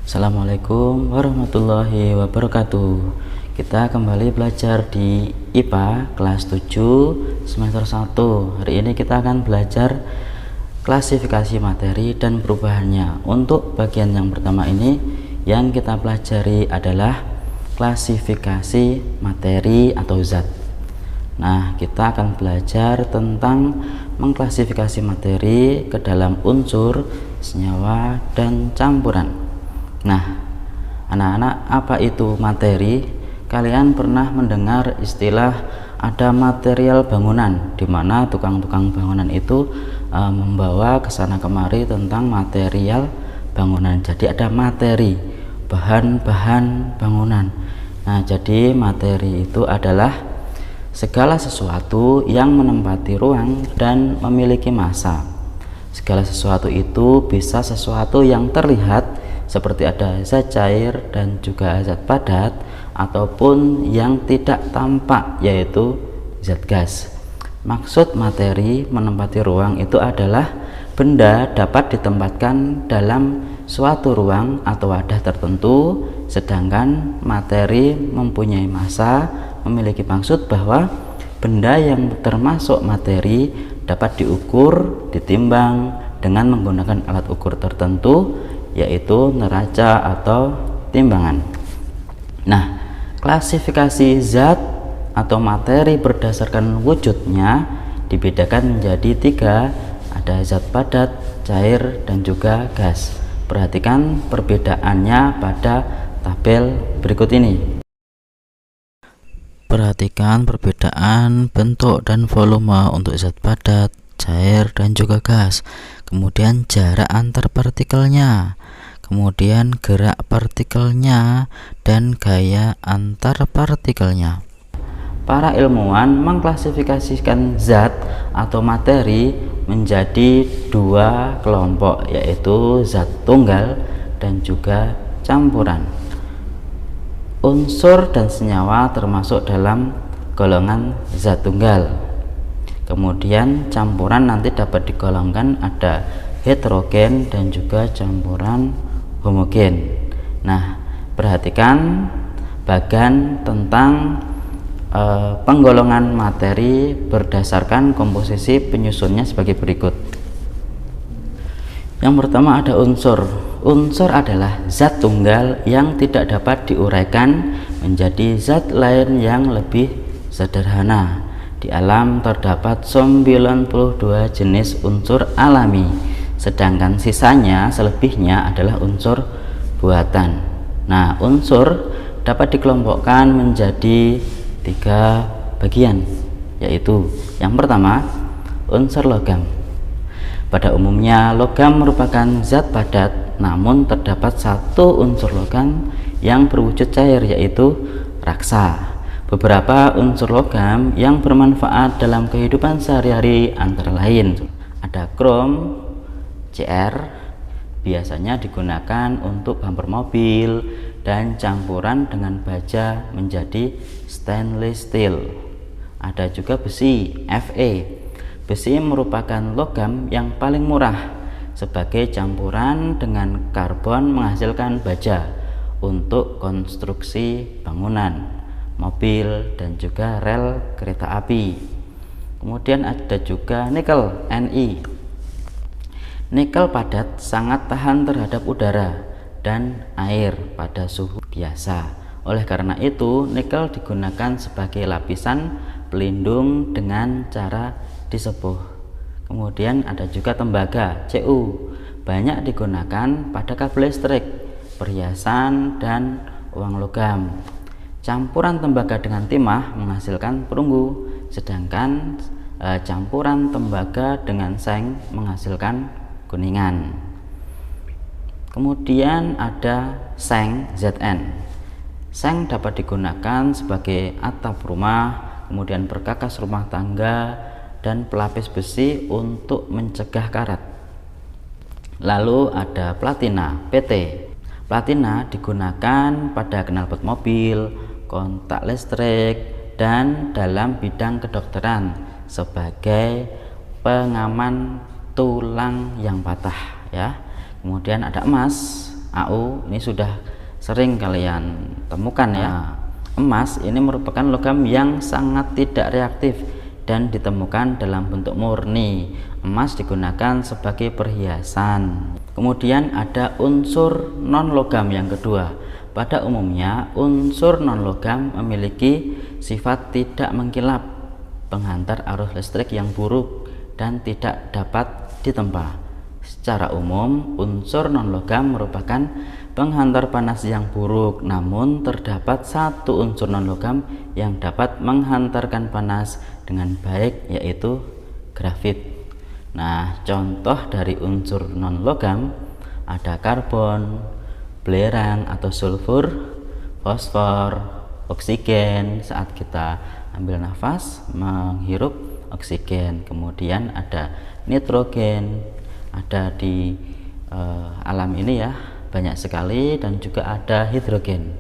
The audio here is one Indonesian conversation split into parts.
Assalamualaikum warahmatullahi wabarakatuh. Kita kembali belajar di IPA kelas 7 semester 1. Hari ini kita akan belajar klasifikasi materi dan perubahannya. Untuk bagian yang pertama ini yang kita pelajari adalah klasifikasi materi atau zat. Nah, kita akan belajar tentang mengklasifikasi materi ke dalam unsur, senyawa, dan campuran. Nah, anak-anak, apa itu materi? Kalian pernah mendengar istilah ada material bangunan, di mana tukang-tukang bangunan itu membawa ke sana kemari tentang material bangunan. Jadi ada materi, bahan-bahan bangunan. Nah, jadi materi itu adalah segala sesuatu yang menempati ruang dan memiliki massa. Segala sesuatu itu bisa sesuatu yang terlihat seperti ada zat cair dan juga zat padat, ataupun yang tidak tampak yaitu zat gas. Maksud materi menempati ruang itu adalah benda dapat ditempatkan dalam suatu ruang atau wadah tertentu, sedangkan materi mempunyai massa, memiliki maksud bahwa benda yang termasuk materi dapat diukur, ditimbang dengan menggunakan alat ukur tertentu, yaitu neraca atau timbangan. Nah, klasifikasi zat atau materi berdasarkan wujudnya dibedakan menjadi 3, ada zat padat, cair, dan juga gas. Perhatikan perbedaannya pada tabel berikut ini. Perhatikan perbedaan bentuk dan volume untuk zat padat, cair, dan juga gas. Kemudian jarak antar partikelnya, kemudian gerak partikelnya, dan gaya antar partikelnya. Para ilmuwan mengklasifikasikan zat atau materi menjadi 2 kelompok, yaitu zat tunggal dan juga campuran. Unsur dan senyawa termasuk dalam golongan zat tunggal. Kemudian campuran nanti dapat digolongkan ada heterogen dan juga campuran homogen. Nah, perhatikan bagian tentang penggolongan materi berdasarkan komposisi penyusunnya sebagai berikut. Yang pertama ada unsur. Unsur adalah zat tunggal yang tidak dapat diuraikan menjadi zat lain yang lebih sederhana. Di alam terdapat 92 jenis unsur alami, sedangkan sisanya selebihnya adalah unsur buatan. Nah, unsur dapat dikelompokkan menjadi 3 bagian, yaitu yang pertama unsur logam. Pada umumnya logam merupakan zat padat, namun terdapat satu unsur logam yang berwujud cair, yaitu raksa. Beberapa unsur logam yang bermanfaat dalam kehidupan sehari-hari antara lain ada krom, Cr, biasanya digunakan untuk bumper mobil, dan campuran dengan baja menjadi stainless steel. Ada juga besi, Fe. Besi merupakan logam yang paling murah. Sebagai campuran dengan karbon menghasilkan baja untuk konstruksi bangunan, mobil, dan juga rel kereta api. Kemudian ada juga nikel, Ni. Nikel padat sangat tahan terhadap udara dan air pada suhu biasa. Oleh karena itu, nikel digunakan sebagai lapisan pelindung dengan cara disepuh. Kemudian ada juga tembaga, Cu. Banyak digunakan pada kabel listrik, perhiasan, dan uang logam. Campuran tembaga dengan timah menghasilkan perunggu, sedangkan campuran tembaga dengan seng menghasilkan kuningan. Kemudian ada seng, Zn. Seng dapat digunakan sebagai atap rumah, kemudian perkakas rumah tangga, dan pelapis besi untuk mencegah karat. Lalu ada platina, Pt. Platina digunakan pada knalpot mobil, kontak listrik, dan dalam bidang kedokteran sebagai pengaman tulang yang patah, ya. Kemudian ada emas. Au ini sudah sering kalian temukan ya. Emas ini merupakan logam yang sangat tidak reaktif dan ditemukan dalam bentuk murni. Emas digunakan sebagai perhiasan. Kemudian ada unsur non logam yang kedua. Pada umumnya unsur non logam memiliki sifat tidak mengkilap, penghantar arus listrik yang buruk dan tidak dapat ditempa. Secara umum, unsur non-logam merupakan penghantar panas yang buruk, namun terdapat satu unsur non-logam yang dapat menghantarkan panas dengan baik, yaitu grafit. Nah, contoh dari unsur non-logam ada karbon, belerang atau sulfur, fosfor, oksigen saat kita ambil nafas menghirup oksigen, kemudian ada nitrogen, ada di alam ini ya banyak sekali, dan juga ada hidrogen.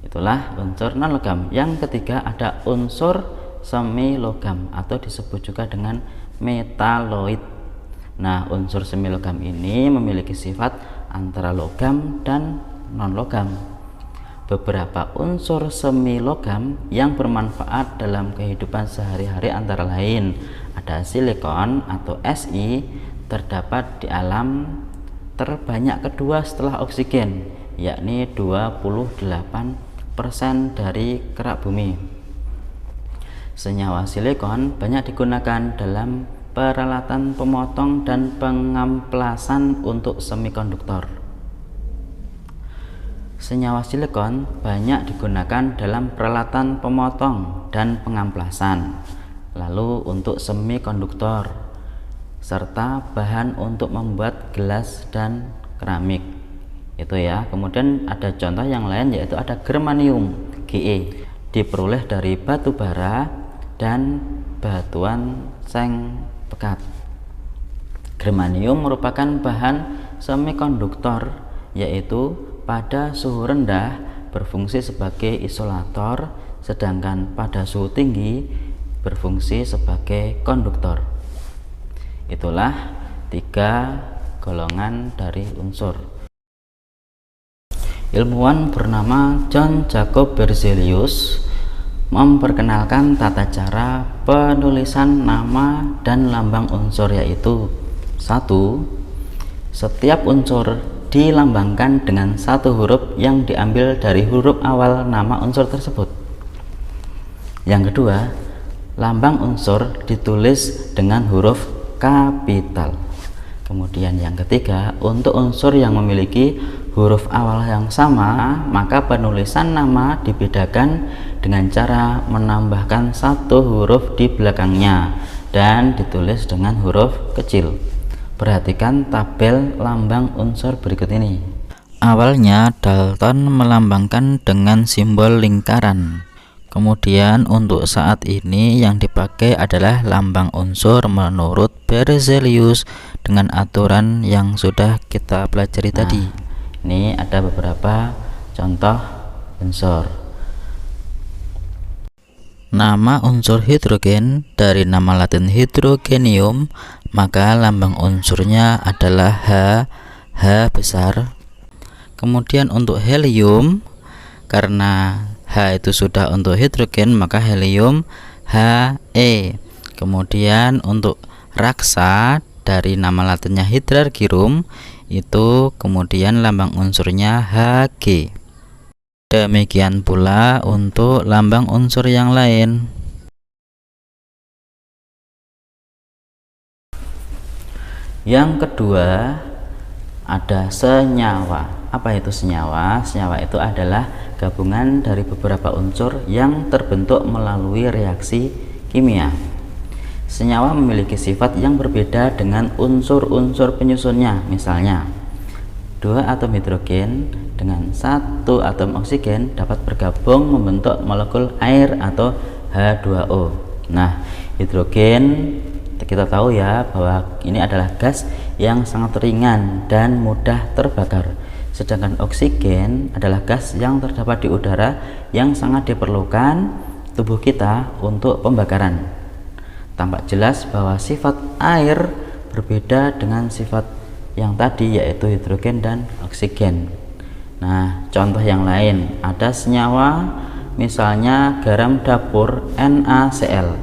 Itulah unsur non logam. Yang ketiga ada unsur semi logam atau disebut juga dengan metaloid. Nah, unsur semi logam ini memiliki sifat antara logam dan non logam. Beberapa unsur semi logam yang bermanfaat dalam kehidupan sehari-hari antara lain ada silikon atau Si, terdapat di alam terbanyak kedua setelah oksigen, yakni 28% dari kerak bumi. Senyawa silikon banyak digunakan dalam peralatan pemotong dan pengamplasan untuk semikonduktor. Senyawa silikon banyak digunakan dalam peralatan pemotong dan pengamplasan, lalu untuk semikonduktor, serta bahan untuk membuat gelas dan keramik. Itu ya. Kemudian ada contoh yang lain, yaitu ada germanium, Ge, diperoleh dari batu bara dan batuan seng pekat. Germanium merupakan bahan semikonduktor, yaitu pada suhu rendah berfungsi sebagai isolator, sedangkan pada suhu tinggi berfungsi sebagai konduktor. Itulah 3 golongan dari unsur. Ilmuwan bernama John Jacob Berzelius memperkenalkan tata cara penulisan nama dan lambang unsur, yaitu 1. Setiap unsur dilambangkan dengan satu huruf yang diambil dari huruf awal nama unsur tersebut. Yang kedua, lambang unsur ditulis dengan huruf kapital. Kemudian yang ketiga, untuk unsur yang memiliki huruf awal yang sama, maka penulisan nama dibedakan dengan cara menambahkan satu huruf di belakangnya dan ditulis dengan huruf kecil. Perhatikan tabel lambang unsur berikut ini. Awalnya Dalton melambangkan dengan simbol lingkaran. Kemudian untuk saat ini yang dipakai adalah lambang unsur menurut Berzelius dengan aturan yang sudah kita pelajari tadi. Ini ada beberapa contoh unsur. Nama unsur hidrogen dari nama Latin hydrogenium, maka lambang unsurnya adalah H besar. Kemudian untuk helium, karena H itu sudah untuk hidrogen, maka helium He. Kemudian untuk raksa dari nama latinnya hydrargyrum, itu kemudian lambang unsurnya Hg. Demikian pula untuk lambang unsur yang lain. Yang kedua ada senyawa. Apa itu senyawa? Senyawa itu adalah gabungan dari beberapa unsur yang terbentuk melalui reaksi kimia. Senyawa memiliki sifat yang berbeda dengan unsur-unsur penyusunnya. Misalnya, 2 atom hidrogen dengan 1 atom oksigen dapat bergabung membentuk molekul air atau H2O. Nah, hidrogen kita tahu ya bahwa ini adalah gas yang sangat ringan dan mudah terbakar. Sedangkan oksigen adalah gas yang terdapat di udara yang sangat diperlukan tubuh kita untuk pembakaran. Tampak jelas bahwa sifat air berbeda dengan sifat yang tadi, yaitu hidrogen dan oksigen. Nah, contoh yang lain, ada senyawa misalnya garam dapur NaCl.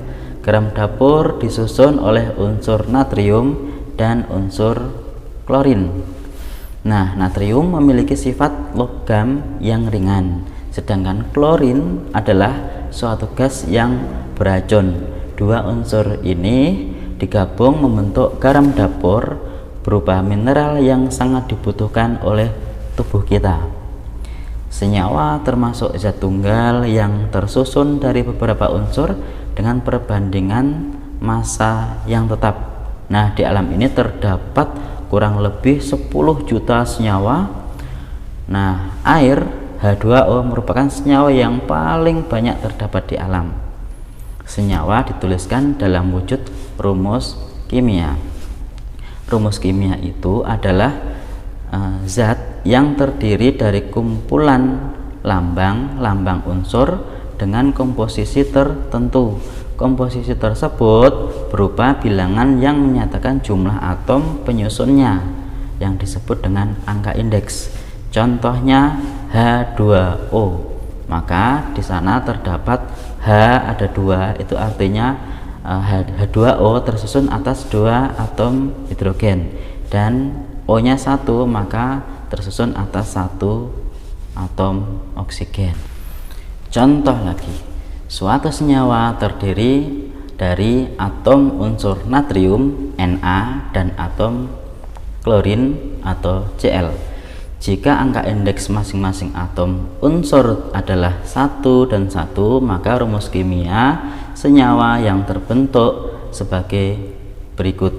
Garam dapur disusun oleh unsur natrium dan unsur klorin. Nah, natrium memiliki sifat logam yang ringan, sedangkan klorin adalah suatu gas yang beracun. Dua unsur ini digabung membentuk garam dapur berupa mineral yang sangat dibutuhkan oleh tubuh kita. Senyawa termasuk zat tunggal yang tersusun dari beberapa unsur dengan perbandingan massa yang tetap. Nah, di alam ini terdapat kurang lebih 10 juta senyawa. Nah, air H2O merupakan senyawa yang paling banyak terdapat di alam. Senyawa dituliskan dalam wujud rumus kimia. Rumus kimia itu adalah zat yang terdiri dari kumpulan lambang unsur dengan komposisi tertentu. Komposisi tersebut berupa bilangan yang menyatakan jumlah atom penyusunnya yang disebut dengan angka indeks. Contohnya H2O. Maka di sana terdapat H ada 2, itu artinya H2O tersusun atas 2 atom hidrogen, dan O-nya 1, maka tersusun atas 1 atom oksigen. Contoh lagi, suatu senyawa terdiri dari atom unsur natrium Na dan atom klorin atau Cl. Jika angka indeks masing-masing atom unsur adalah 1 dan 1, maka rumus kimia senyawa yang terbentuk sebagai berikut.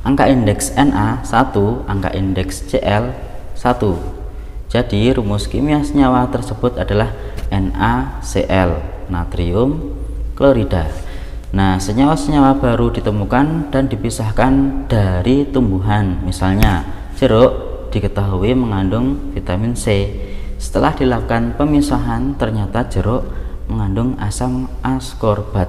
Angka indeks Na 1, angka indeks Cl 1. Jadi rumus kimia senyawa tersebut adalah NaCl, natrium klorida. Nah, senyawa-senyawa baru ditemukan dan dipisahkan dari tumbuhan. Misalnya jeruk diketahui mengandung vitamin C. Setelah dilakukan pemisahan, ternyata jeruk mengandung asam askorbat.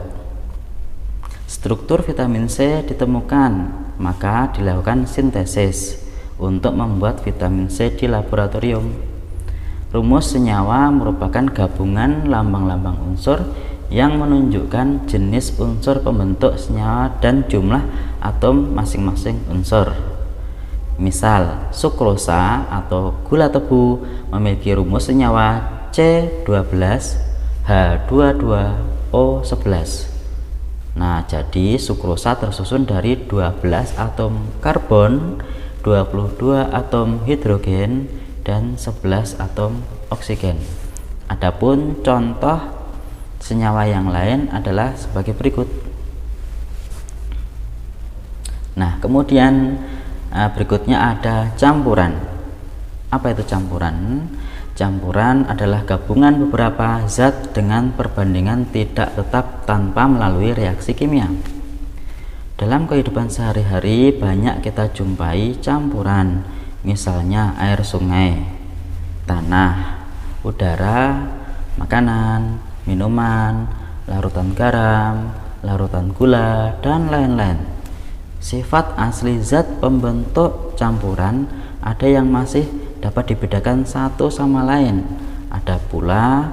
Struktur vitamin C ditemukan, maka dilakukan sintesis untuk membuat vitamin C di laboratorium. Rumus senyawa merupakan gabungan lambang-lambang unsur yang menunjukkan jenis unsur pembentuk senyawa dan jumlah atom masing-masing unsur. Misal, sukrosa atau gula tebu memiliki rumus senyawa C12H22O11. Nah, jadi sukrosa tersusun dari 12 atom karbon, 22 atom hidrogen, dan 11 atom oksigen. Adapun contoh senyawa yang lain adalah sebagai berikut. Nah, kemudian berikutnya ada campuran. Apa itu campuran? Campuran adalah gabungan beberapa zat dengan perbandingan tidak tetap tanpa melalui reaksi kimia. Dalam kehidupan sehari-hari banyak kita jumpai campuran, misalnya air sungai, tanah, udara, makanan, minuman, larutan garam, larutan gula, dan lain-lain. Sifat asli zat pembentuk campuran ada yang masih dapat dibedakan satu sama lain, ada pula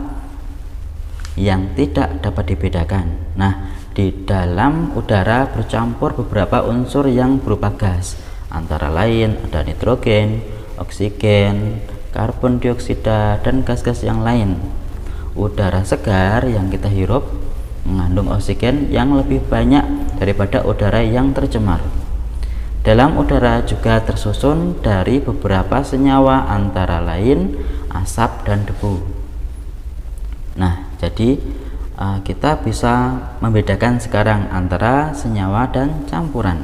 yang tidak dapat dibedakan. Nah, di dalam udara bercampur beberapa unsur yang berupa gas, antara lain ada nitrogen, oksigen, karbon dioksida, dan gas-gas yang lain. Udara segar yang kita hirup mengandung oksigen yang lebih banyak daripada udara yang tercemar. Dalam udara juga tersusun dari beberapa senyawa antara lain asap dan debu. Nah, jadi kita bisa membedakan sekarang antara senyawa dan campuran.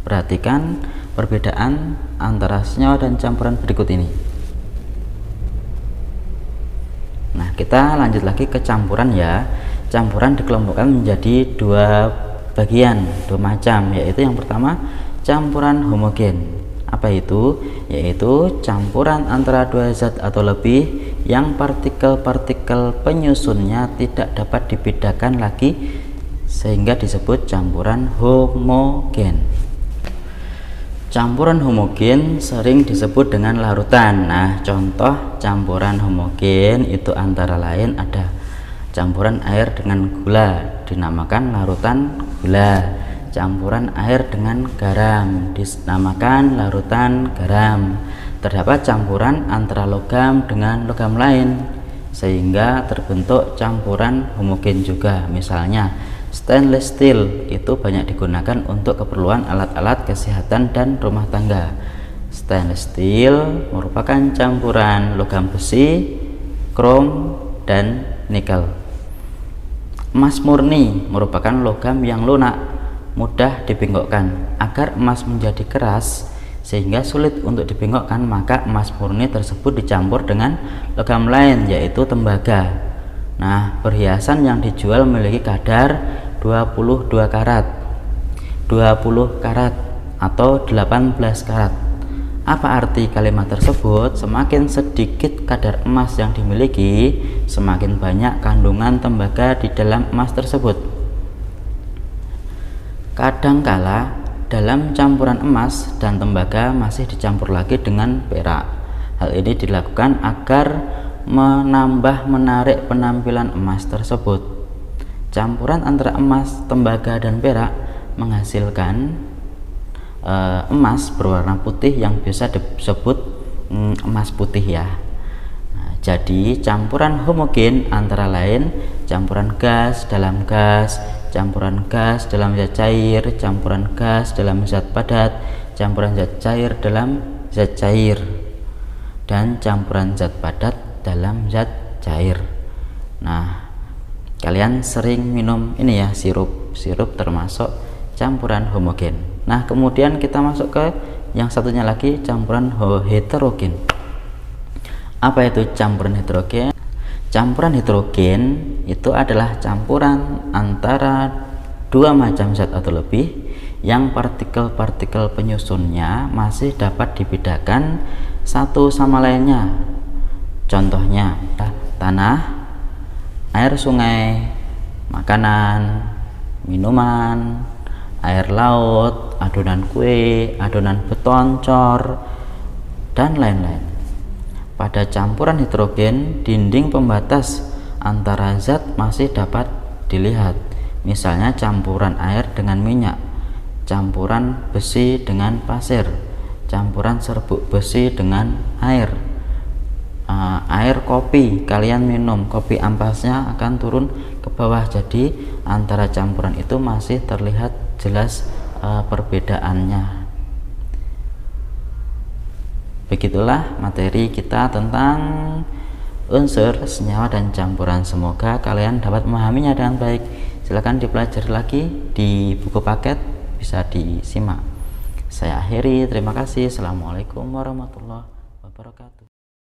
Perhatikan perbedaan antara senyawa dan campuran berikut ini. Nah, kita lanjut lagi ke campuran ya. Campuran dikelompokkan menjadi dua bagian, dua macam, yaitu yang pertama campuran homogen. Apa itu? Yaitu campuran antara dua zat atau lebih yang partikel-partikel penyusunnya tidak dapat dibedakan lagi sehingga disebut campuran homogen. Campuran homogen sering disebut dengan larutan. Nah, contoh campuran homogen itu antara lain ada campuran air dengan gula, dinamakan larutan gula. Campuran air dengan garam, dinamakan larutan garam. Terdapat campuran antara logam dengan logam lain, sehingga terbentuk campuran homogen juga. Misalnya, stainless steel itu banyak digunakan untuk keperluan alat-alat kesehatan dan rumah tangga. Stainless steel merupakan campuran logam besi, krom, dan nikel. Emas murni merupakan logam yang lunak, mudah dibengkokkan. Agar emas menjadi keras sehingga sulit untuk dibengkokkan, maka emas murni tersebut dicampur dengan logam lain, yaitu tembaga. Nah, perhiasan yang dijual memiliki kadar 22 karat, 20 karat, atau 18 karat. Apa arti kalimat tersebut? Semakin sedikit kadar emas yang dimiliki, semakin banyak kandungan tembaga di dalam emas tersebut. Kadangkala dalam campuran emas dan tembaga masih dicampur lagi dengan perak. Hal ini dilakukan agar menambah menarik penampilan emas tersebut. Campuran antara emas, tembaga, dan perak menghasilkan emas berwarna putih yang biasa disebut emas putih ya. Nah, jadi campuran homogen antara lain campuran gas dalam gas, campuran gas dalam zat cair, campuran gas dalam zat padat, campuran zat cair dalam zat cair, dan campuran zat padat dalam zat cair. Nah, kalian sering minum ini ya, sirup termasuk campuran homogen. Nah, kemudian kita masuk ke yang satunya lagi, campuran heterogen. Apa itu campuran heterogen? Campuran heterogen itu adalah campuran antara dua macam zat atau lebih yang partikel-partikel penyusunnya masih dapat dibedakan satu sama lainnya. Contohnya tanah, air sungai, makanan, minuman, air laut, adonan kue, adonan beton, cor, dan lain-lain. Pada campuran heterogen, dinding pembatas antara zat masih dapat dilihat. Misalnya campuran air dengan minyak, campuran besi dengan pasir, campuran serbuk besi dengan air. Air kopi kalian minum, kopi ampasnya akan turun ke bawah. Jadi antara campuran itu masih terlihat jelas perbedaannya. Begitulah materi kita tentang unsur, senyawa, dan campuran. Semoga kalian dapat memahaminya dengan baik. Silakan dipelajari lagi di buku paket, bisa disimak. Saya akhiri, terima kasih. Assalamualaikum warahmatullahi wabarakatuh.